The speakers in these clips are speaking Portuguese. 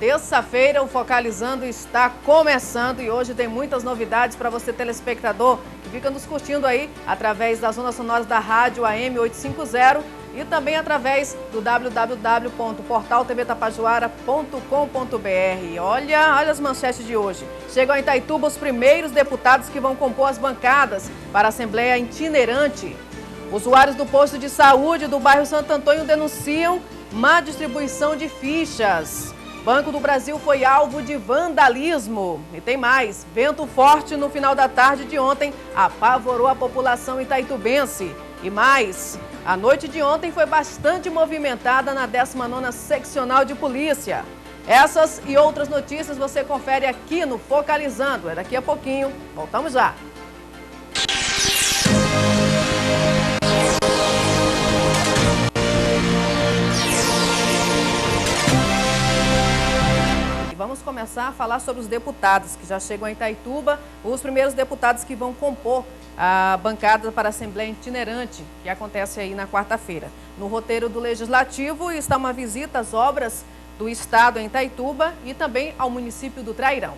Terça-feira, o Focalizando está começando e hoje tem muitas novidades para você, telespectador, que fica nos curtindo aí através das ondas sonoras da rádio AM 850 e também através do www.portaltvtapajoara.com.br. Olha as manchetes de hoje. Chegam em Itaituba os primeiros deputados que vão compor as bancadas para a Assembleia Itinerante. Usuários do posto de saúde do bairro Santo Antônio denunciam má distribuição de fichas. Banco do Brasil foi alvo de vandalismo. E tem mais. Vento forte no final da tarde de ontem apavorou a população itaitubense. E mais, a noite de ontem foi bastante movimentada na 19ª Seccional de Polícia. Essas e outras notícias você confere aqui no Focalizando. É daqui a pouquinho. Voltamos já. Vamos começar a falar sobre os deputados que já chegam em Itaituba, os primeiros deputados que vão compor a bancada para a Assembleia Itinerante, que acontece aí na quarta-feira. No roteiro do Legislativo está uma visita às obras do Estado em Itaituba e também ao município do Trairão.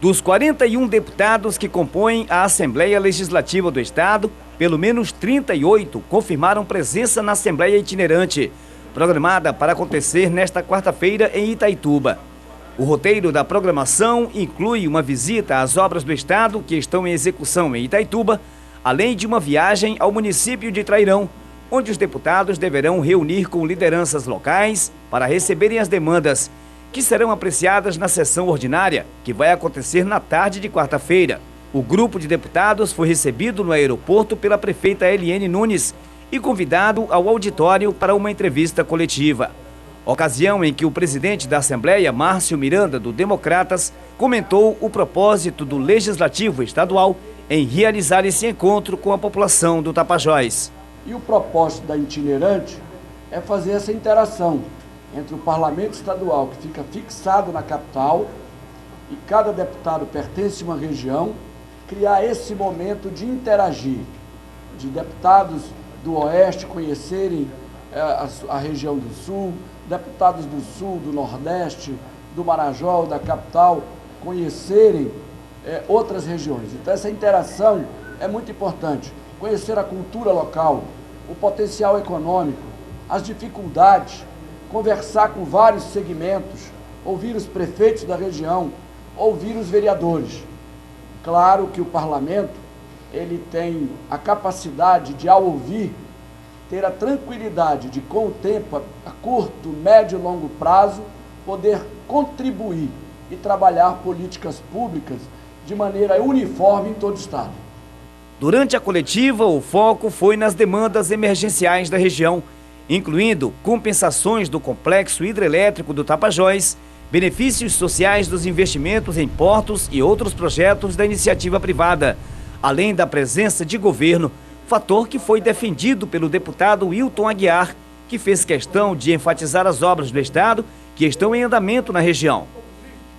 Dos 41 deputados que compõem a Assembleia Legislativa do Estado, pelo menos 38 confirmaram presença na Assembleia Itinerante, programada para acontecer nesta quarta-feira em Itaituba. O roteiro da programação inclui uma visita às obras do Estado que estão em execução em Itaituba, além de uma viagem ao município de Trairão, onde os deputados deverão reunir com lideranças locais para receberem as demandas, que serão apreciadas na sessão ordinária, que vai acontecer na tarde de quarta-feira. O grupo de deputados foi recebido no aeroporto pela prefeita Eliene Nunes e convidado ao auditório para uma entrevista coletiva. Ocasião em que o presidente da Assembleia, Márcio Miranda, do Democratas, comentou o propósito do Legislativo Estadual em realizar esse encontro com a população do Tapajós. E o propósito da itinerante é fazer essa interação entre o Parlamento Estadual, que fica fixado na capital, e cada deputado pertence a uma região, criar esse momento de interagir, de deputados do Oeste conhecerem a região do Sul, deputados do Sul, do Nordeste, do Marajó, da capital, conhecerem outras regiões. Então essa interação é muito importante. Conhecer a cultura local, o potencial econômico, as dificuldades, conversar com vários segmentos, ouvir os prefeitos da região, ouvir os vereadores. Claro que o parlamento, ele tem a capacidade de, ao ouvir, ter a tranquilidade de, com o tempo, a curto, médio e longo prazo, poder contribuir e trabalhar políticas públicas de maneira uniforme em todo o Estado. Durante a coletiva, o foco foi nas demandas emergenciais da região, incluindo compensações do complexo hidrelétrico do Tapajós, benefícios sociais dos investimentos em portos e outros projetos da iniciativa privada, além da presença de governo, fator que foi defendido pelo deputado Wilton Aguiar, que fez questão de enfatizar as obras do Estado que estão em andamento na região.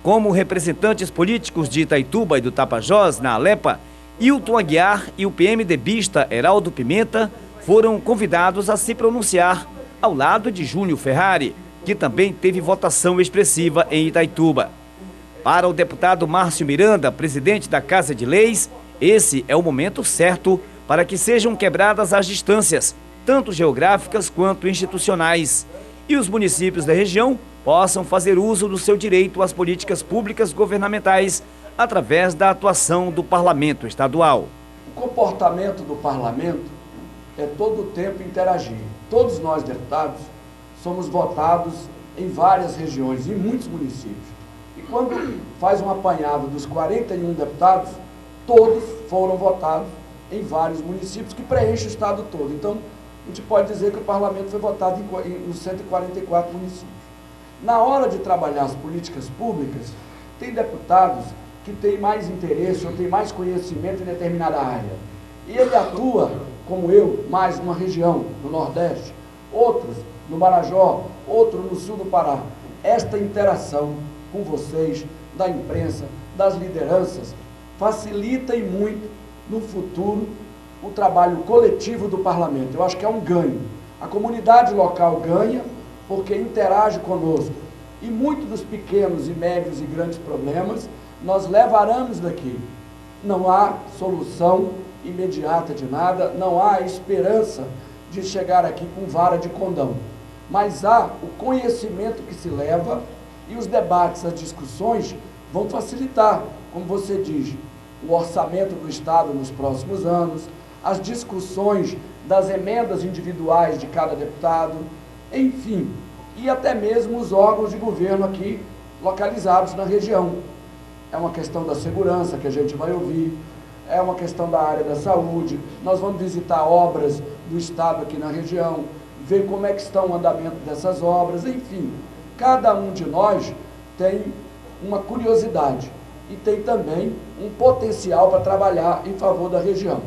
Como representantes políticos de Itaituba e do Tapajós, na Alepa, Wilton Aguiar e o PMDBista Heraldo Pimenta foram convidados a se pronunciar ao lado de Júnior Ferrari, que também teve votação expressiva em Itaituba. Para o deputado Márcio Miranda, presidente da Casa de Leis, esse é o momento certo para que sejam quebradas as distâncias, tanto geográficas quanto institucionais, e os municípios da região possam fazer uso do seu direito às políticas públicas governamentais através da atuação do Parlamento Estadual. O comportamento do Parlamento é todo o tempo interagir. Todos nós, deputados, somos votados em várias regiões, em muitos municípios. E quando faz um apanhado dos 41 deputados, todos foram votados em vários municípios que preenchem o estado todo. Então, a gente pode dizer que o parlamento foi votado nos 144 municípios. Na hora de trabalhar as políticas públicas, tem deputados que têm mais interesse ou têm mais conhecimento em determinada área. E ele atua, como eu, mais numa região, no Nordeste, outros no Marajó, outro no sul do Pará. Esta interação com vocês, da imprensa, das lideranças, facilita e muito no futuro o trabalho coletivo do parlamento. Eu acho que é um ganho. A comunidade local ganha porque interage conosco E muitos dos pequenos e médios e grandes problemas nós levaremos daqui. Não há solução imediata de nada, não há esperança de chegar aqui com vara de condão. Mas há o conhecimento que se leva e os debates, as discussões vão facilitar, como você diz, o orçamento do Estado nos próximos anos, as discussões das emendas individuais de cada deputado, enfim, e até mesmo os órgãos de governo aqui localizados na região. É uma questão da segurança que a gente vai ouvir, é uma questão da área da saúde, nós vamos visitar obras do Estado aqui na região, ver como é que está o andamento dessas obras, enfim, cada um de nós tem uma curiosidade e tem também um potencial para trabalhar em favor da região.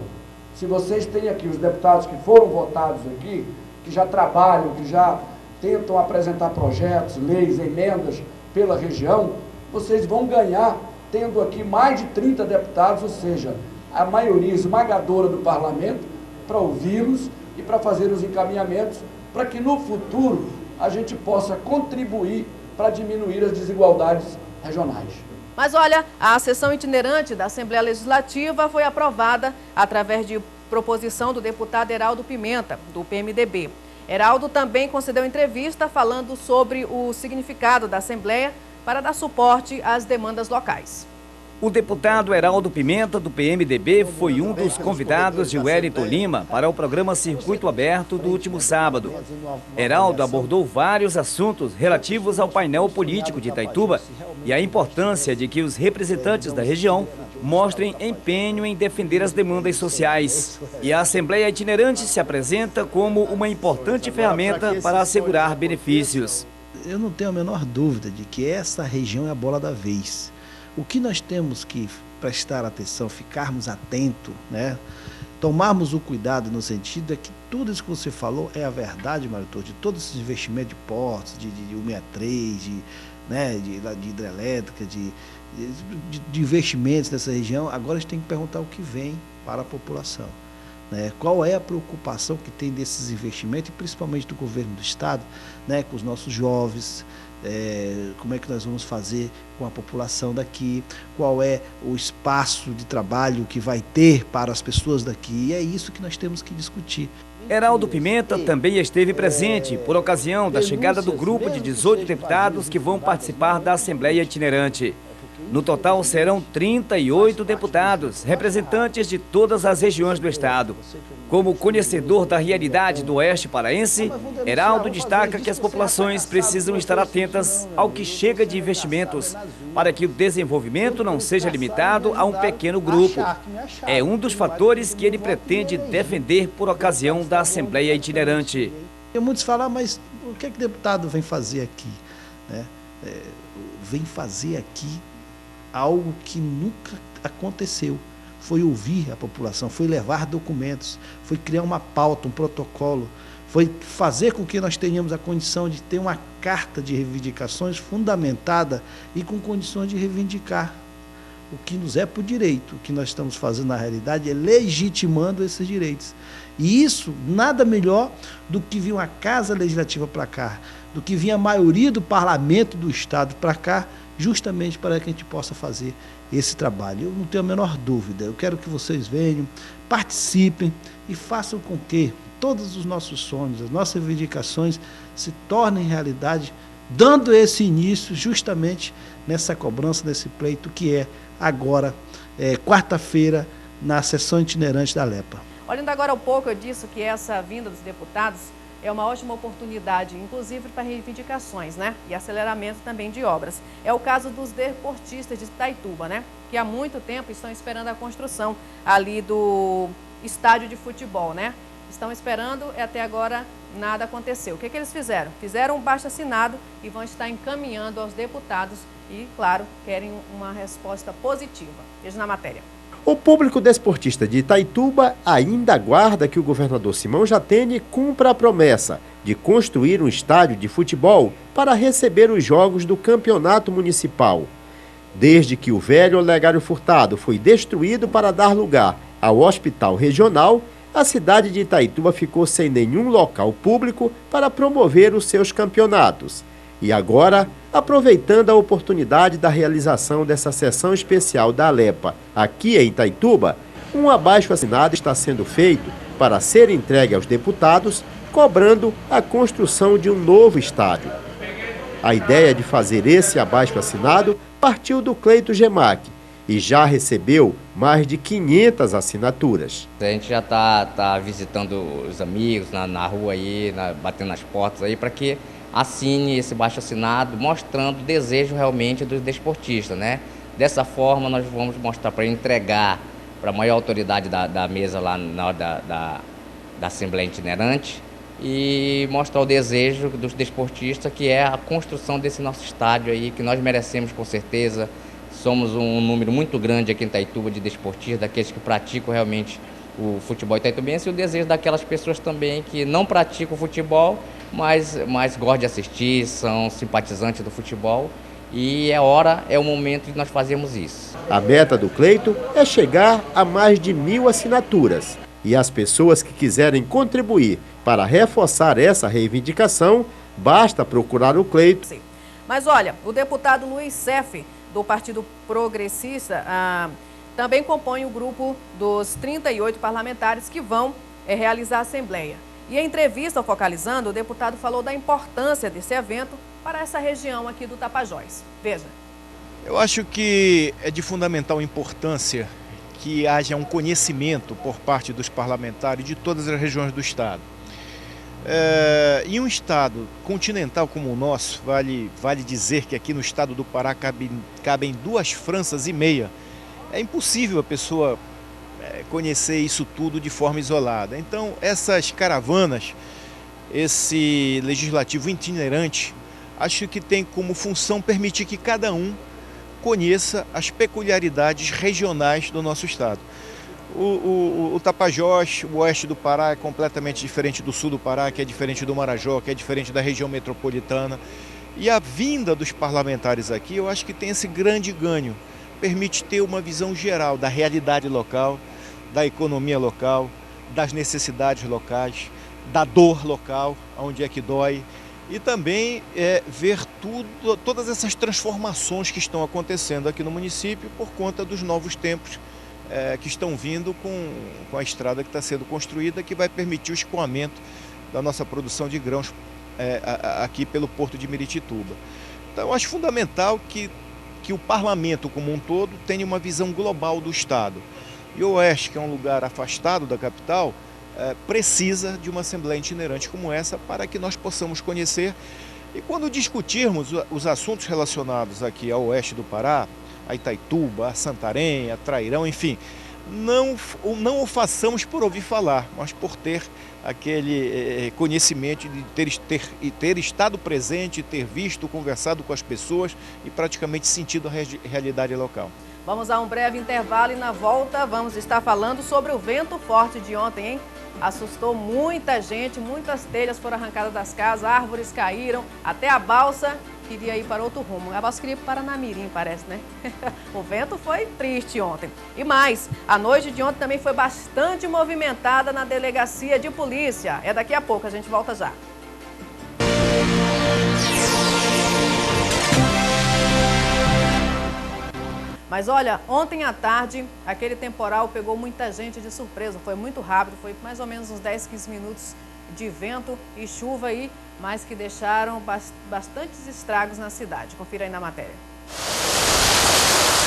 Se vocês têm aqui os deputados que foram votados aqui, que já trabalham, que já tentam apresentar projetos, leis, emendas pela região, vocês vão ganhar tendo aqui mais de 30 deputados, ou seja, a maioria esmagadora do parlamento, para ouvi-los e para fazer os encaminhamentos, para que no futuro a gente possa contribuir para diminuir as desigualdades regionais. Mas olha, a sessão itinerante da Assembleia Legislativa foi aprovada através de proposição do deputado Heraldo Pimenta, do PMDB. Heraldo também concedeu entrevista falando sobre o significado da Assembleia para dar suporte às demandas locais. O deputado Heraldo Pimenta, do PMDB, foi um dos convidados de Wellington Lima para o programa Circuito Aberto do último sábado. Heraldo abordou vários assuntos relativos ao painel político de Itaituba e a importância de que os representantes da região mostrem empenho em defender as demandas sociais. E a Assembleia Itinerante se apresenta como uma importante ferramenta para assegurar benefícios. Eu não tenho a menor dúvida de que essa região é a bola da vez. O que nós temos que prestar atenção, ficarmos atentos, né? Tomarmos o cuidado no sentido é que tudo isso que você falou é a verdade, Maritor, de todos esses investimentos de portos, de 163, de hidrelétrica, de investimentos nessa região. Agora a gente tem que perguntar o que vem para a população, né? Qual é a preocupação que tem desses investimentos, e principalmente do governo do Estado, né, com os nossos jovens, como é que nós vamos fazer com a população daqui, qual é o espaço de trabalho que vai ter para as pessoas daqui, e é isso que nós temos que discutir. Heraldo Pimenta também esteve presente por ocasião da chegada do grupo de 18 deputados que vão participar da Assembleia Itinerante. No total serão 38 deputados, representantes de todas as regiões do estado. Como conhecedor da realidade do oeste paraense, Heraldo destaca que as populações precisam estar atentas ao que chega de investimentos, para que o desenvolvimento não seja limitado a um pequeno grupo. É um dos fatores que ele pretende defender por ocasião da Assembleia Itinerante. Muitos falam, mas o que é que o deputado vem fazer aqui, né? Vem fazer aqui algo que nunca aconteceu. Foi ouvir a população, foi levar documentos, foi criar uma pauta, um protocolo, foi fazer com que nós tenhamos a condição de ter uma carta de reivindicações fundamentada e com condições de reivindicar o que nos é por direito. O que nós estamos fazendo na realidade é legitimando esses direitos. E isso, nada melhor do que vir uma casa legislativa para cá, do que vir a maioria do parlamento do Estado para cá, justamente para que a gente possa fazer esse trabalho. Eu não tenho a menor dúvida, eu quero que vocês venham, participem e façam com que todos os nossos sonhos, as nossas reivindicações se tornem realidade, dando esse início justamente nessa cobrança, nesse pleito que é agora, quarta-feira, na sessão itinerante da LEPA. Olhando agora um pouco, eu disse que essa vinda dos deputados é uma ótima oportunidade, inclusive para reivindicações, né? E aceleramento também de obras. É o caso dos deportistas de Itaituba, né? Que há muito tempo estão esperando a construção ali do estádio de futebol, né? Estão esperando e até agora nada aconteceu. O que eles fizeram? Fizeram um abaixo-assinado e vão estar encaminhando aos deputados e, claro, querem uma resposta positiva. Veja na matéria. O público desportista de Itaituba ainda aguarda que o governador Simão Jatene cumpra a promessa de construir um estádio de futebol para receber os jogos do campeonato municipal. Desde que o velho Olegário Furtado foi destruído para dar lugar ao hospital regional, a cidade de Itaituba ficou sem nenhum local público para promover os seus campeonatos. E agora, aproveitando a oportunidade da realização dessa sessão especial da Alepa aqui em Itaituba, um abaixo-assinado está sendo feito para ser entregue aos deputados, cobrando a construção de um novo estádio. A ideia de fazer esse abaixo-assinado partiu do Cleito Gemac e já recebeu mais de 500 assinaturas. A gente já tá visitando os amigos na rua aí, batendo nas portas aí, para que assine esse abaixo-assinado, mostrando o desejo realmente dos desportistas, né? Dessa forma nós vamos mostrar para entregar para a maior autoridade da mesa lá na hora da Assembleia Itinerante e mostrar o desejo dos desportistas, que é a construção desse nosso estádio aí, que nós merecemos com certeza. Somos um número muito grande aqui em Itaituba de desportistas, daqueles que praticam realmente o futebol itaitubense, e o desejo daquelas pessoas também que não praticam o futebol, mas gostam de assistir, são simpatizantes do futebol, e é o momento de nós fazermos isso. A meta do Cleito é chegar a mais de 1000 assinaturas, e as pessoas que quiserem contribuir para reforçar essa reivindicação, basta procurar o Cleito. Sim. Mas olha, o deputado Luiz Seff, do Partido Progressista, também compõe o grupo dos 38 parlamentares que vão realizar a Assembleia. E em entrevista ao Focalizando, o deputado falou da importância desse evento para essa região aqui do Tapajós. Veja. Eu acho que é de fundamental importância que haja um conhecimento por parte dos parlamentares de todas as regiões do estado. Em um estado continental como o nosso, vale dizer que aqui no estado do Pará cabem 2 Franças e meia. É impossível a pessoa conhecer isso tudo de forma isolada. Então, essas caravanas, esse legislativo itinerante, acho que tem como função permitir que cada um conheça as peculiaridades regionais do nosso estado. O Tapajós, o oeste do Pará, é completamente diferente do sul do Pará, que é diferente do Marajó, que é diferente da região metropolitana. E a vinda dos parlamentares aqui, eu acho que tem esse grande ganho. Permite ter uma visão geral da realidade local, da economia local, das necessidades locais, da dor local, onde é que dói. E também ver todas essas transformações que estão acontecendo aqui no município por conta dos novos tempos que estão vindo com a estrada que está sendo construída, que vai permitir o escoamento da nossa produção de grãos aqui pelo Porto de Miritituba. Então, eu acho fundamental que o parlamento como um todo tenha uma visão global do estado. E o oeste, que é um lugar afastado da capital, precisa de uma assembleia itinerante como essa para que nós possamos conhecer. E quando discutirmos os assuntos relacionados aqui ao oeste do Pará, a Itaituba, a Santarém, a Trairão, enfim, não o façamos por ouvir falar, mas por ter aquele conhecimento de ter estado presente, ter visto, conversado com as pessoas e praticamente sentido a realidade local. Vamos a um breve intervalo e na volta vamos estar falando sobre o vento forte de ontem, hein? Assustou muita gente, muitas telhas foram arrancadas das casas, árvores caíram, até a balsa queria ir para outro rumo. A balsa queria ir para Namirim, parece, né? O vento foi triste ontem. E mais, a noite de ontem também foi bastante movimentada na delegacia de polícia. É daqui a pouco, a gente volta já. Mas olha, ontem à tarde, aquele temporal pegou muita gente de surpresa. Foi muito rápido, foi mais ou menos uns 10, 15 minutos de vento e chuva aí, mas que deixaram bastantes estragos na cidade. Confira aí na matéria.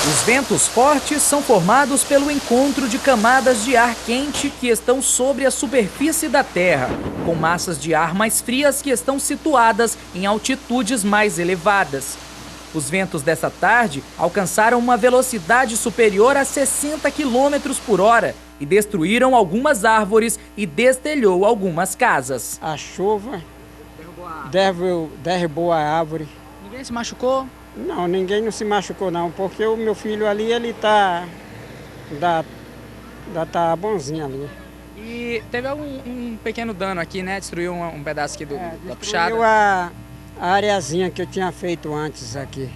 Os ventos fortes são formados pelo encontro de camadas de ar quente que estão sobre a superfície da Terra, com massas de ar mais frias que estão situadas em altitudes mais elevadas. Os ventos dessa tarde alcançaram uma velocidade superior a 60 km por hora e destruíram algumas árvores e destelhou algumas casas. A chuva derrubou a árvore. Ninguém se machucou? Não, ninguém não se machucou não, porque o meu filho ali, ele tá bonzinho ali. E teve um pequeno dano aqui, né? Destruiu um pedaço aqui da puxada. Destruiu a areazinha que eu tinha feito antes aqui.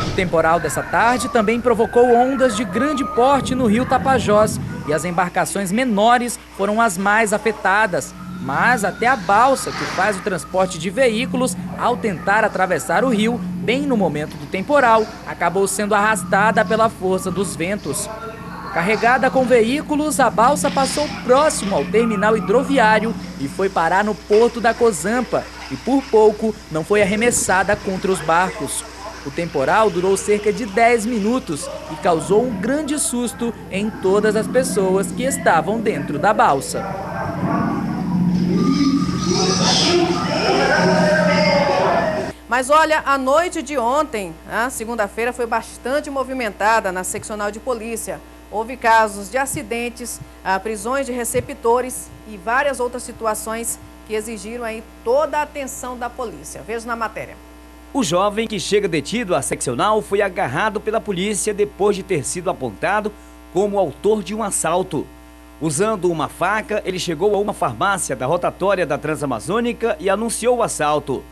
O temporal dessa tarde também provocou ondas de grande porte no rio Tapajós e as embarcações menores foram as mais afetadas. mas até a balsa que faz o transporte de veículos, ao tentar atravessar o rio, bem no momento do temporal, acabou sendo arrastada pela força dos ventos. Carregada com veículos, a balsa passou próximo ao terminal hidroviário e foi parar no porto da Cozampa e por pouco não foi arremessada contra os barcos. O temporal durou cerca de 10 minutos e causou um grande susto em todas as pessoas que estavam dentro da balsa. Mas olha, a noite de ontem, segunda-feira, foi bastante movimentada na seccional de polícia. Houve casos de acidentes, prisões de receptores e várias outras situações que exigiram aí toda a atenção da polícia. Veja na matéria. O jovem que chega detido à seccional foi agarrado pela polícia depois de ter sido apontado como autor de um assalto. Usando uma faca, ele chegou a uma farmácia da rotatória da Transamazônica e anunciou o assalto.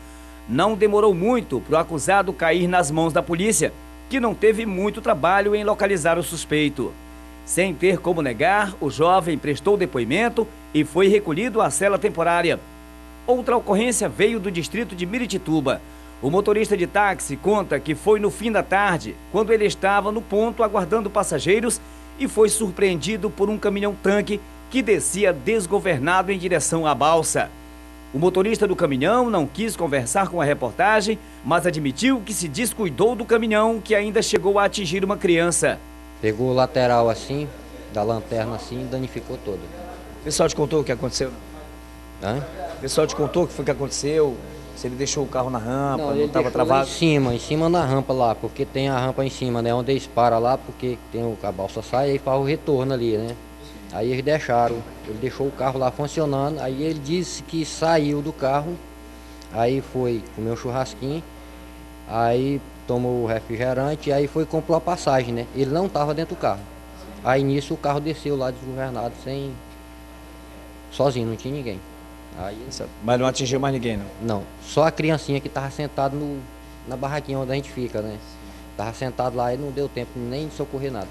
Não demorou muito para o acusado cair nas mãos da polícia, que não teve muito trabalho em localizar o suspeito. Sem ter como negar, o jovem prestou depoimento e foi recolhido à cela temporária. Outra ocorrência veio do distrito de Miritituba. O motorista de táxi conta que foi no fim da tarde, quando ele estava no ponto aguardando passageiros e foi surpreendido por um caminhão-tanque que descia desgovernado em direção à balsa. O motorista do caminhão não quis conversar com a reportagem, mas admitiu que se descuidou do caminhão, que ainda chegou a atingir uma criança. Pegou o lateral assim, da lanterna assim, e danificou todo. O pessoal te contou o que aconteceu? Hã? O pessoal te contou o que foi que aconteceu? Se ele deixou o carro na rampa, não estava travado? Em cima na rampa lá, porque tem a rampa em cima, né? Onde eles param lá, porque tem a balsa sai e faz o retorno ali, né? Aí eles deixaram, ele deixou o carro lá funcionando, aí ele disse que saiu do carro, aí foi comer um churrasquinho, aí tomou o refrigerante, aí foi comprar a passagem, né? Ele não estava dentro do carro. Aí nisso o carro desceu lá desgovernado, sozinho, não tinha ninguém. Aí, mas não atingiu mais ninguém, não? Não, só a criancinha que estava sentada na barraquinha onde a gente fica, né? Estava sentado lá e não deu tempo nem de socorrer nada.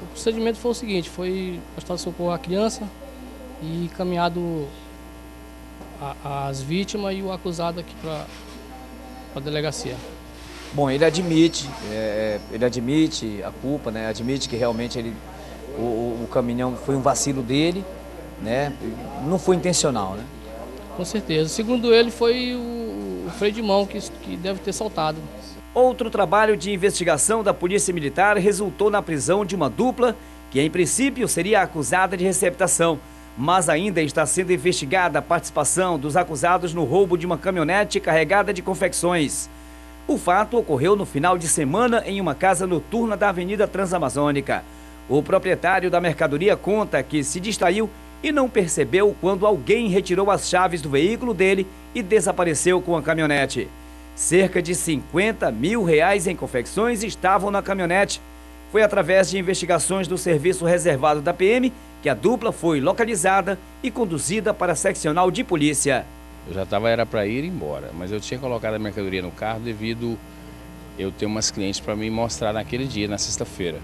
O procedimento foi o seguinte, foi prestado socorro à criança e caminhado as vítimas e o acusado aqui para a delegacia. Bom, ele admite a culpa, né? Admite que realmente o caminhão foi um vacilo dele, né? Não foi intencional, né? Com certeza. Segundo ele, foi o freio de mão que deve ter saltado. Outro trabalho de investigação da Polícia Militar resultou na prisão de uma dupla que, em princípio, seria acusada de receptação, mas ainda está sendo investigada a participação dos acusados no roubo de uma caminhonete carregada de confecções. O fato ocorreu no final de semana em uma casa noturna da Avenida Transamazônica. O proprietário da mercadoria conta que se distraiu e não percebeu quando alguém retirou as chaves do veículo dele e desapareceu com a caminhonete. Cerca de R$50 mil em confecções estavam na caminhonete. Foi através de investigações do Serviço Reservado da PM que a dupla foi localizada e conduzida para a seccional de polícia. Eu já era para ir embora, mas eu tinha colocado a mercadoria no carro devido eu ter umas clientes para me mostrar naquele dia, na sexta-feira.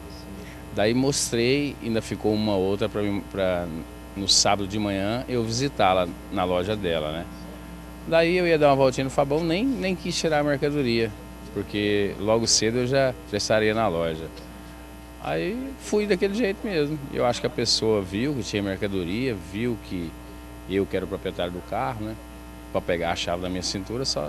Daí mostrei, ainda ficou uma outra para no sábado de manhã eu visitá-la na loja dela, né? Daí eu ia dar uma voltinha no Fabão, nem quis tirar a mercadoria, porque logo cedo eu já estaria na loja. Aí fui daquele jeito mesmo. Eu acho que a pessoa viu que tinha mercadoria, viu que eu que era o proprietário do carro, né? Para pegar a chave da minha cintura, só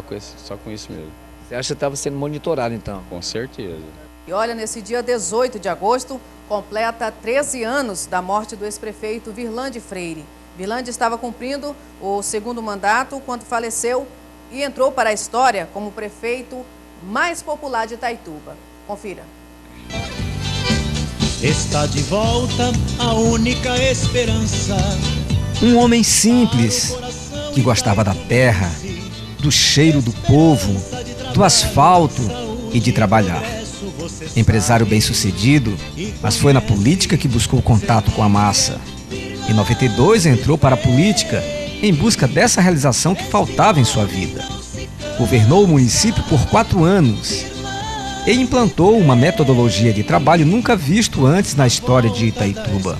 com isso mesmo. Você acha que estava sendo monitorado então? Com certeza. E olha, nesse dia 18 de agosto, completa 13 anos da morte do ex-prefeito Virlande Freire. Virlande estava cumprindo o segundo mandato quando faleceu e entrou para a história como o prefeito mais popular de Itaituba. Confira. Está de volta a única esperança. Um homem simples, que gostava da terra, do cheiro do povo, do asfalto e de trabalhar. Empresário bem-sucedido, mas foi na política que buscou contato com a massa. Em 92 entrou para a política em busca dessa realização que faltava em sua vida. Governou o município por 4 anos e implantou uma metodologia de trabalho nunca visto antes na história de Itaituba.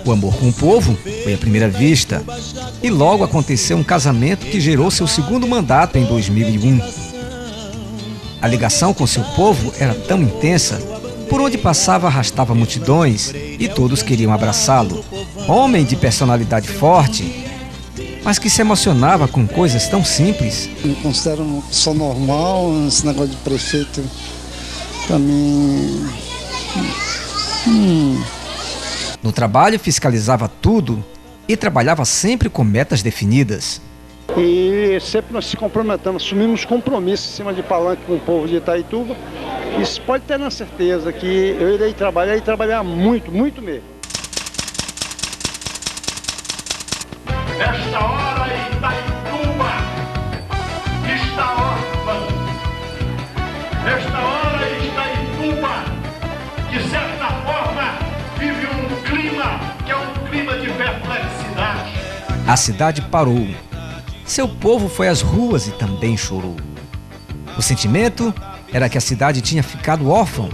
O amor com o povo foi à primeira vista e logo aconteceu um casamento que gerou seu segundo mandato em 2001. A ligação com seu povo era tão intensa, por onde passava arrastava multidões e todos queriam abraçá-lo. Homem de personalidade forte, mas que se emocionava com coisas tão simples. Eu me considero uma pessoa normal, esse negócio de prefeito, para mim... No trabalho fiscalizava tudo e trabalhava sempre com metas definidas. E sempre nós se comprometemos, assumimos compromisso em cima de palanque com o povo de Itaituba. Isso pode ter na certeza que eu irei trabalhar e trabalhar muito, muito mesmo. Esta hora Itaituba está órfã. Esta hora Itaituba, de certa forma, vive um clima que é um clima de perplexidade. A cidade parou. Seu povo foi às ruas e também chorou. O sentimento era que a cidade tinha ficado órfã.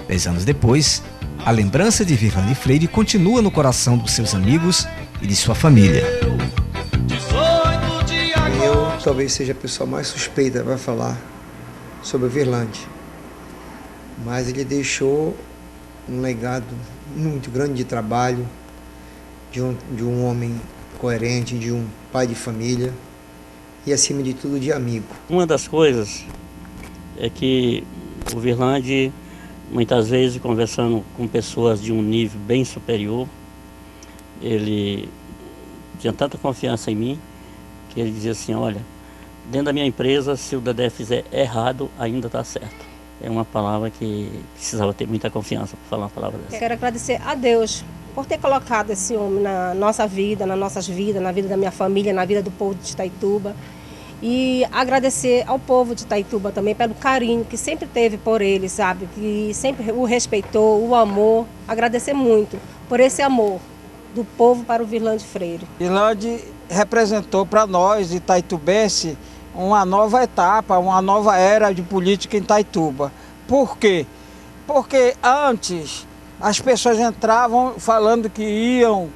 10 anos depois, a lembrança de Virlande Freire continua no coração dos seus amigos e de sua família. Eu talvez seja a pessoa mais suspeita para falar sobre o Virlande, mas ele deixou um legado muito grande de trabalho, de um homem coerente, de um pai de família e, acima de tudo, de amigo. Uma das coisas é que o Virlande, muitas vezes, conversando com pessoas de um nível bem superior, ele tinha tanta confiança em mim que ele dizia assim: olha, dentro da minha empresa, se o Dedé fizer errado, ainda está certo. É uma palavra que precisava ter muita confiança para falar uma palavra dessa. Eu quero agradecer a Deus por ter colocado esse homem na nossa vida, nas nossas vidas, na vida da minha família, na vida do povo de Itaituba. E agradecer ao povo de Itaituba também pelo carinho que sempre teve por ele, sabe? Que sempre o respeitou, o amor. Agradecer muito por esse amor do povo para o Virlande Freire. Virlande representou para nós, itaitubense, uma nova etapa, uma nova era de política em Itaituba. Por quê? Porque antes as pessoas entravam falando que iam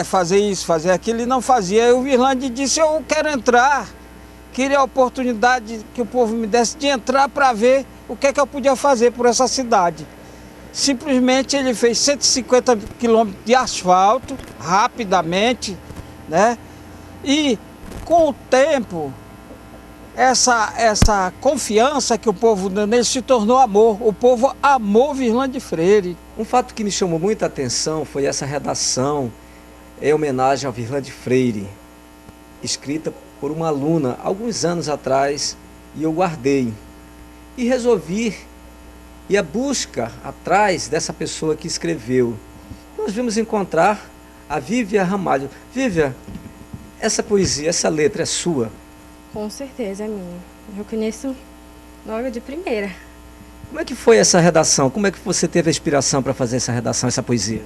fazer isso, fazer aquilo e não fazia. E o Virlande disse: eu quero entrar, queria a oportunidade que o povo me desse de entrar para ver o que é que eu podia fazer por essa cidade. Simplesmente ele fez 150 quilômetros de asfalto, rapidamente, né? E com o tempo, essa confiança que o povo deu nele se tornou amor. O povo amou Virlande Freire. Um fato que me chamou muita atenção foi essa redação em homenagem ao Virlande Freire, escrita por uma aluna alguns anos atrás, e eu guardei. E resolvi ir à busca atrás dessa pessoa que escreveu. Nós vimos encontrar a Vívia Ramalho. Vívia, essa poesia, essa letra é sua? Com certeza é minha. Eu conheço logo de primeira. Como é que foi essa redação? Como é que você teve a inspiração para fazer essa redação, essa poesia?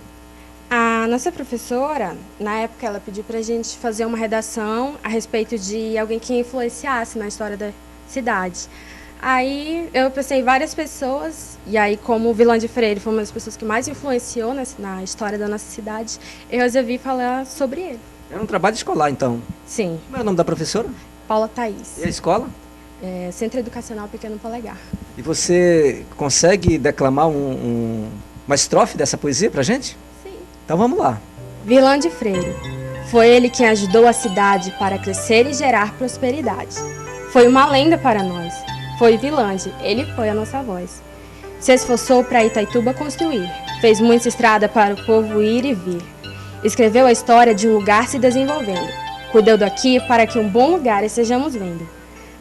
A nossa professora, na época, ela pediu para a gente fazer uma redação a respeito de alguém que influenciasse na história da cidade. Aí eu pensei em várias pessoas, e aí como o Virlande Freire foi uma das pessoas que mais influenciou na história da nossa cidade, eu resolvi falar sobre ele. Era um trabalho escolar, então? Sim. Como é o nome da professora? Paula Thaís. E a escola? Centro Educacional Pequeno Polegar. E você consegue declamar uma estrofe dessa poesia pra gente? Sim. Então vamos lá. Virlande Freire. Foi ele quem ajudou a cidade para crescer e gerar prosperidade. Foi uma lenda para nós. Foi Virlande, ele foi a nossa voz. Se esforçou para Itaituba construir. Fez muita estrada para o povo ir e vir. Escreveu a história de um lugar se desenvolvendo. Cuidou daqui para que um bom lugar estejamos vendo.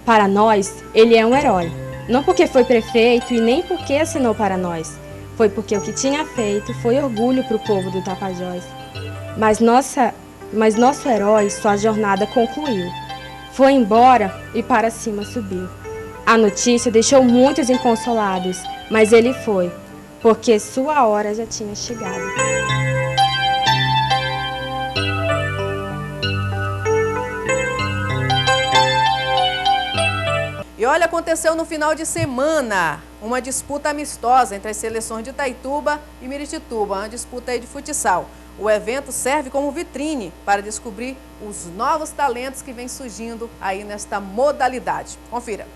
Para nós, ele é um herói. Não porque foi prefeito e nem porque assinou para nós. Foi porque o que tinha feito foi orgulho para o povo do Tapajós. Mas nosso herói, sua jornada concluiu. Foi embora e para cima subiu. A notícia deixou muitos inconsolados, mas ele foi, porque sua hora já tinha chegado. E olha, aconteceu no final de semana uma disputa amistosa entre as seleções de Itaituba e Miritituba, uma disputa aí de futsal. O evento serve como vitrine para descobrir os novos talentos que vêm surgindo aí nesta modalidade. Confira.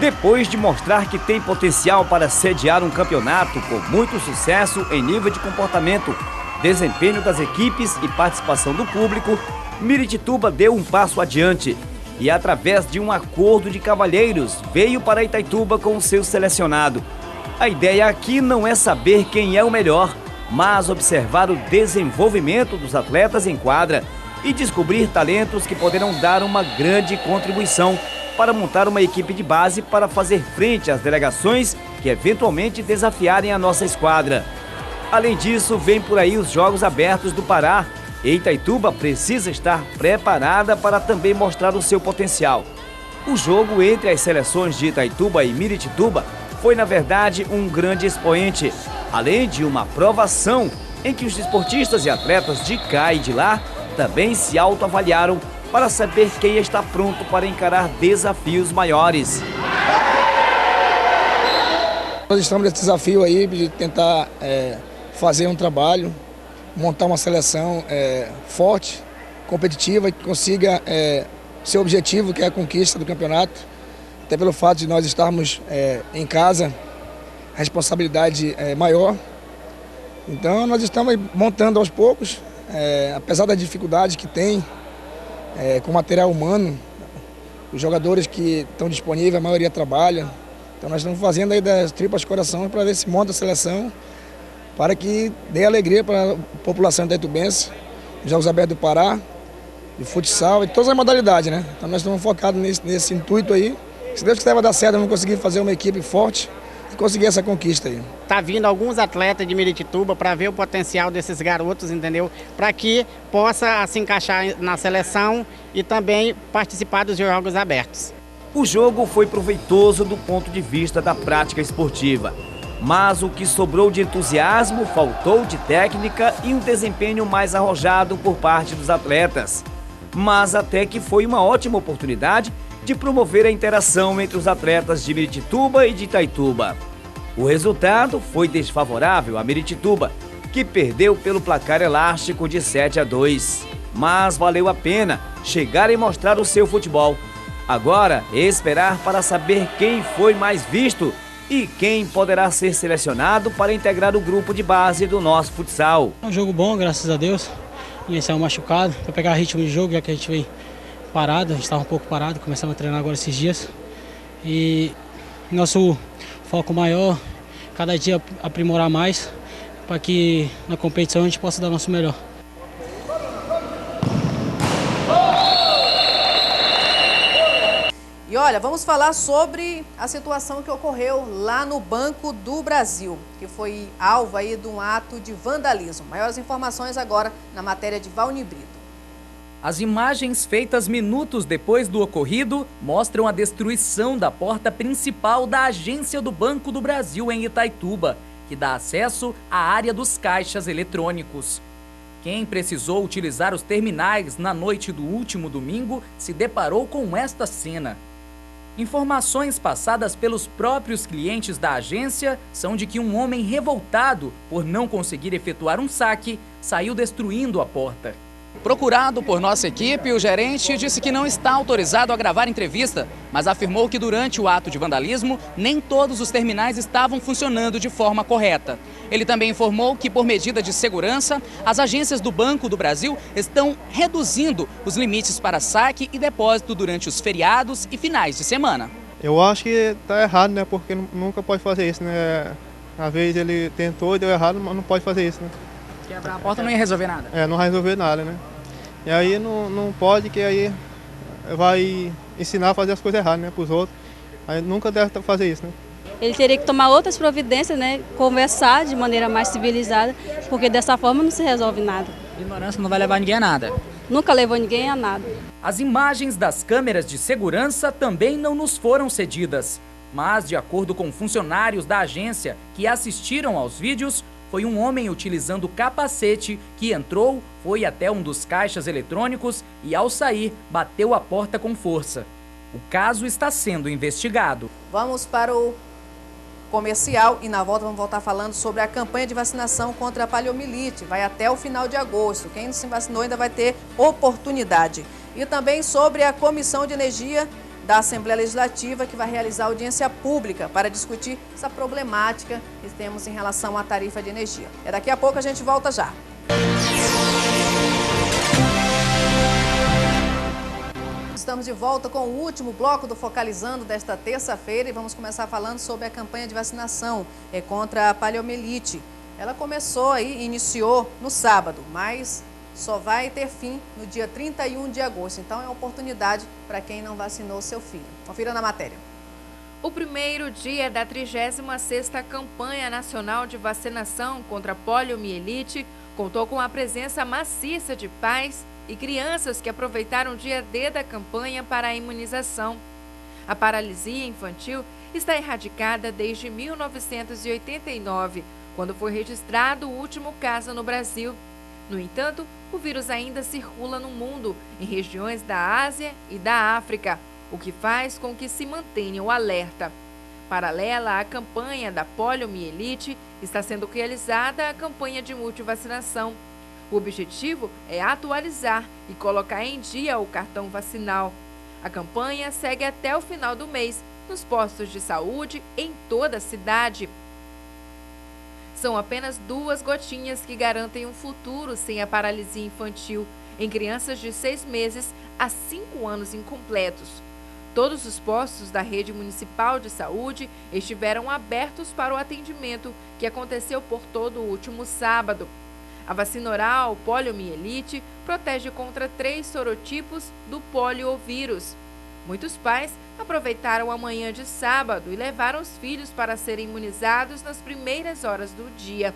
Depois de mostrar que tem potencial para sediar um campeonato com muito sucesso em nível de comportamento, desempenho das equipes e participação do público, Miritituba deu um passo adiante e, através de um acordo de cavalheiros, veio para Itaituba com o seu selecionado. A ideia aqui não é saber quem é o melhor, mas observar o desenvolvimento dos atletas em quadra e descobrir talentos que poderão dar uma grande contribuição para montar uma equipe de base para fazer frente às delegações que eventualmente desafiarem a nossa esquadra. Além disso, vem por aí os Jogos Abertos do Pará, e Itaituba precisa estar preparada para também mostrar o seu potencial. O jogo entre as seleções de Itaituba e Miritituba foi, na verdade, um grande expoente, além de uma provação em que os desportistas e atletas de cá e de lá também se autoavaliaram para saber quem está pronto para encarar desafios maiores. Nós estamos nesse desafio aí de tentar fazer um trabalho, montar uma seleção forte, competitiva, que consiga seu objetivo, que é a conquista do campeonato. Até pelo fato de nós estarmos em casa, a responsabilidade é maior. Então nós estamos montando aos poucos, apesar da dificuldade que tem com material humano, os jogadores que estão disponíveis, a maioria trabalha. Então nós estamos fazendo aí das tripas coração para ver se monta a seleção, para que dê alegria para a população itaitubense, os Jogos Abertos do Pará, de futsal e todas as modalidades, né? Então nós estamos focados nesse intuito aí. Se Deus quiser vai dar certo, vamos conseguir fazer uma equipe forte e conseguir essa conquista aí. Tá vindo alguns atletas de Miritituba para ver o potencial desses garotos, entendeu? Para que possa se encaixar na seleção e também participar dos Jogos Abertos. O jogo foi proveitoso do ponto de vista da prática esportiva. Mas o que sobrou de entusiasmo faltou de técnica e um desempenho mais arrojado por parte dos atletas. Mas até que foi uma ótima oportunidade de promover a interação entre os atletas de Miritituba e de Itaituba. O resultado foi desfavorável a Miritituba, que perdeu pelo placar elástico de 7-2. Mas valeu a pena chegar e mostrar o seu futebol. Agora é esperar para saber quem foi mais visto e quem poderá ser selecionado para integrar o grupo de base do nosso futsal. É um jogo bom, graças a Deus. Iniciar machucado, para pegar ritmo de jogo, já que a gente veio parado, a gente estava um pouco parado, começamos a treinar agora esses dias. E nosso foco maior, cada dia aprimorar mais, para que na competição a gente possa dar o nosso melhor. E olha, vamos falar sobre a situação que ocorreu lá no Banco do Brasil, que foi alvo aí de um ato de vandalismo. Maiores informações agora na matéria de Valni Brito. As imagens feitas minutos depois do ocorrido mostram a destruição da porta principal da agência do Banco do Brasil em Itaituba, que dá acesso à área dos caixas eletrônicos. Quem precisou utilizar os terminais na noite do último domingo se deparou com esta cena. Informações passadas pelos próprios clientes da agência são de que um homem revoltado por não conseguir efetuar um saque saiu destruindo a porta. Procurado por nossa equipe, o gerente disse que não está autorizado a gravar entrevista, mas afirmou que durante o ato de vandalismo, nem todos os terminais estavam funcionando de forma correta. Ele também informou que, por medida de segurança, as agências do Banco do Brasil estão reduzindo os limites para saque e depósito durante os feriados e finais de semana. Eu acho que está errado, né? Porque nunca pode fazer isso, né? Às vezes ele tentou e deu errado, mas não pode fazer isso, né? Quebrar a porta não ia resolver nada. Não vai resolver nada, né? E aí não pode, que aí vai ensinar a fazer as coisas erradas, né, para os outros. Aí nunca deve fazer isso, né? Ele teria que tomar outras providências, né, conversar de maneira mais civilizada, porque dessa forma não se resolve nada. Ignorância não vai levar ninguém a nada. Nunca levou ninguém a nada. As imagens das câmeras de segurança também não nos foram cedidas, mas de acordo com funcionários da agência que assistiram aos vídeos, foi um homem utilizando capacete que entrou, foi até um dos caixas eletrônicos e, ao sair, bateu a porta com força. O caso está sendo investigado. Vamos para o comercial e na volta vamos voltar falando sobre a campanha de vacinação contra a poliomielite. Vai até o final de agosto. Quem não se vacinou ainda vai ter oportunidade. E também sobre a Comissão de Energia da Assembleia Legislativa, que vai realizar audiência pública para discutir essa problemática que temos em relação à tarifa de energia. Daqui a pouco a gente volta já. Estamos de volta com o último bloco do Focalizando desta terça-feira e vamos começar falando sobre a campanha de vacinação contra a poliomielite. Ela começou aí, iniciou no sábado, mas só vai ter fim no dia 31 de agosto. Então é uma oportunidade para quem não vacinou seu filho. Confira na matéria. O primeiro dia da 36ª Campanha Nacional de Vacinação contra a Poliomielite contou com a presença maciça de pais e crianças que aproveitaram o dia D da campanha para a imunização. A paralisia infantil está erradicada desde 1989, quando foi registrado o último caso no Brasil. No entanto, o vírus ainda circula no mundo, em regiões da Ásia e da África, o que faz com que se mantenha o alerta. Paralela à campanha da poliomielite, está sendo realizada a campanha de multivacinação. O objetivo é atualizar e colocar em dia o cartão vacinal. A campanha segue até o final do mês, nos postos de saúde em toda a cidade. São apenas 2 gotinhas que garantem um futuro sem a paralisia infantil em crianças de 6 meses a 5 anos incompletos. Todos os postos da rede municipal de saúde estiveram abertos para o atendimento, que aconteceu por todo o último sábado. A vacina oral poliomielite protege contra 3 sorotipos do poliovírus. Muitos pais aproveitaram a manhã de sábado e levaram os filhos para serem imunizados nas primeiras horas do dia.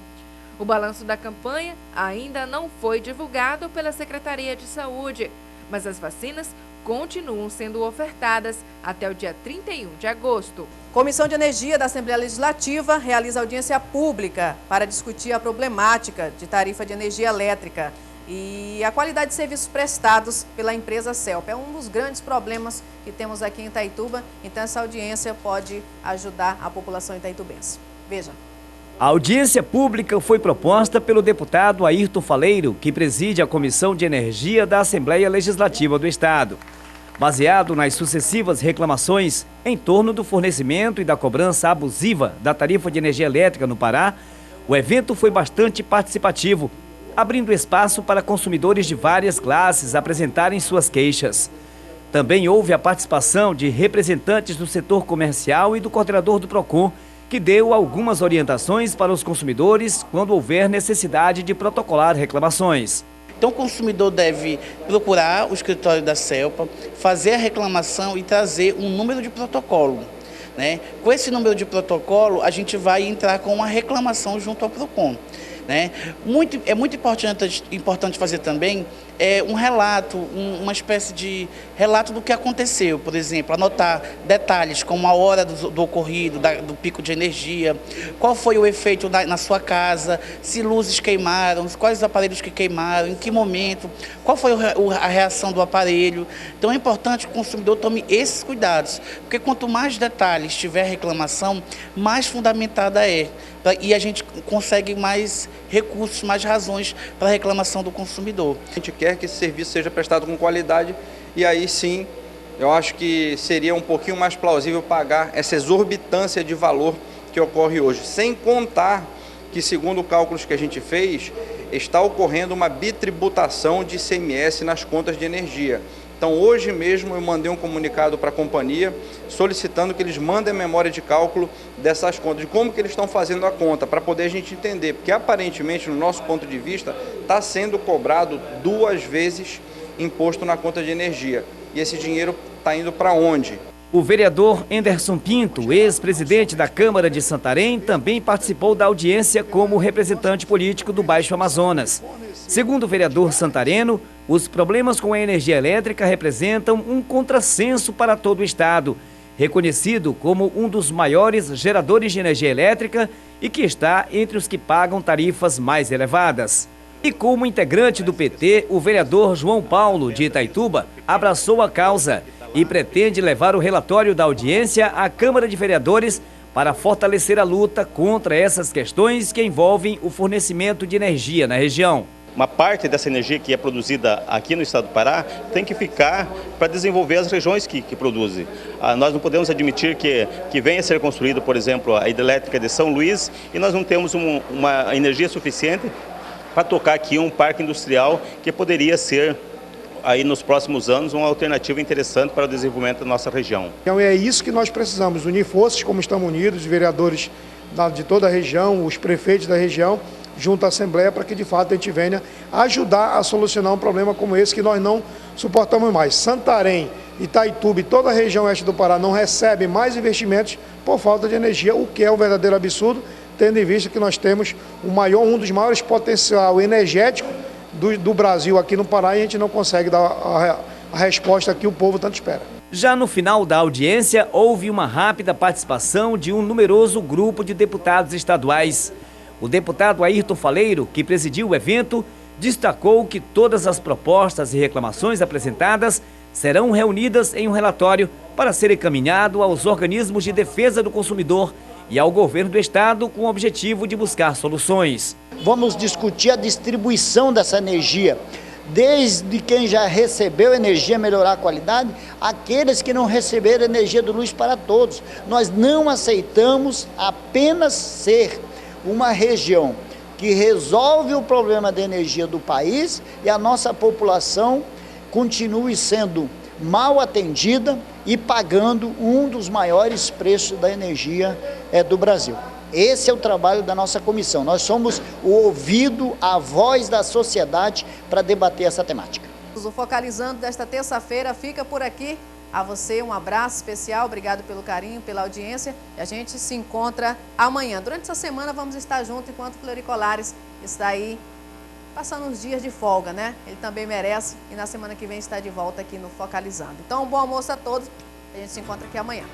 O balanço da campanha ainda não foi divulgado pela Secretaria de Saúde, mas as vacinas continuam sendo ofertadas até o dia 31 de agosto. Comissão de Energia da Assembleia Legislativa realiza audiência pública para discutir a problemática de tarifa de energia elétrica e a qualidade de serviços prestados pela empresa CELP. É um dos grandes problemas que temos aqui em Itaituba, então essa audiência pode ajudar a população itaitubense. Veja. A audiência pública foi proposta pelo deputado Ayrton Faleiro, que preside a Comissão de Energia da Assembleia Legislativa do Estado. Baseado nas sucessivas reclamações em torno do fornecimento e da cobrança abusiva da tarifa de energia elétrica no Pará, o evento foi bastante participativo, abrindo espaço para consumidores de várias classes apresentarem suas queixas. Também houve a participação de representantes do setor comercial e do coordenador do PROCON, que deu algumas orientações para os consumidores quando houver necessidade de protocolar reclamações. Então o consumidor deve procurar o escritório da CELPA, fazer a reclamação e trazer um número de protocolo. Né? Com esse número de protocolo, a gente vai entrar com uma reclamação junto ao PROCON. Né? É muito importante fazer também um relato, uma espécie de relato do que aconteceu. Por exemplo, anotar detalhes como a hora do ocorrido, do pico de energia, qual foi o efeito na sua casa, se luzes queimaram, quais os aparelhos que queimaram, em que momento, qual foi a reação do aparelho. Então é importante que o consumidor tome esses cuidados, porque quanto mais detalhes tiver reclamação, mais fundamentada é. E a gente consegue mais recursos, mais razões para a reclamação do consumidor. A gente quer que esse serviço seja prestado com qualidade e aí sim, eu acho que seria um pouquinho mais plausível pagar essa exorbitância de valor que ocorre hoje. Sem contar que, segundo cálculos que a gente fez, está ocorrendo uma bitributação de ICMS nas contas de energia. Então, hoje mesmo eu mandei um comunicado para a companhia solicitando que eles mandem a memória de cálculo dessas contas, de como que eles estão fazendo a conta, para poder a gente entender, porque aparentemente, no nosso ponto de vista, está sendo cobrado 2 vezes imposto na conta de energia. E esse dinheiro está indo para onde? O vereador Enderson Pinto, ex-presidente da Câmara de Santarém, também participou da audiência como representante político do Baixo Amazonas. Segundo o vereador santareno, os problemas com a energia elétrica representam um contrassenso para todo o estado, reconhecido como um dos maiores geradores de energia elétrica e que está entre os que pagam tarifas mais elevadas. E como integrante do PT, o vereador João Paulo, de Itaituba, abraçou a causa e pretende levar o relatório da audiência à Câmara de Vereadores para fortalecer a luta contra essas questões que envolvem o fornecimento de energia na região. Uma parte dessa energia que é produzida aqui no estado do Pará tem que ficar para desenvolver as regiões que produzem. Nós não podemos admitir que venha a ser construída, por exemplo, a hidrelétrica de São Luís e nós não temos uma energia suficiente para tocar aqui um parque industrial que poderia ser, aí nos próximos anos, uma alternativa interessante para o desenvolvimento da nossa região. Então é isso que nós precisamos, unir forças como estamos unidos, os vereadores de toda a região, os prefeitos da região, junto à Assembleia, para que de fato a gente venha ajudar a solucionar um problema como esse que nós não suportamos mais. Santarém, Itaituba e toda a região oeste do Pará não recebe mais investimentos por falta de energia, o que é um verdadeiro absurdo, tendo em vista que nós temos um dos maiores potencial energético do Brasil aqui no Pará e a gente não consegue dar a resposta que o povo tanto espera. Já no final da audiência, houve uma rápida participação de um numeroso grupo de deputados estaduais. O deputado Ayrton Faleiro, que presidiu o evento, destacou que todas as propostas e reclamações apresentadas serão reunidas em um relatório para ser encaminhado aos organismos de defesa do consumidor e ao governo do estado com o objetivo de buscar soluções. Vamos discutir a distribuição dessa energia, desde quem já recebeu energia melhorar a qualidade, aqueles que não receberam energia do Luz para Todos. Nós não aceitamos apenas ser uma região que resolve o problema da energia do país e a nossa população continue sendo mal atendida e pagando um dos maiores preços da energia do Brasil. Esse é o trabalho da nossa comissão. Nós somos o ouvido, a voz da sociedade para debater essa temática. O Focalizando desta terça-feira fica por aqui. A você um abraço especial, obrigado pelo carinho, pela audiência. E a gente se encontra amanhã. Durante essa semana vamos estar juntos enquanto o Fleury Colares está aí passando uns dias de folga, né? Ele também merece e na semana que vem está de volta aqui no Focalizando. Então, um bom almoço a todos. A gente se encontra aqui amanhã.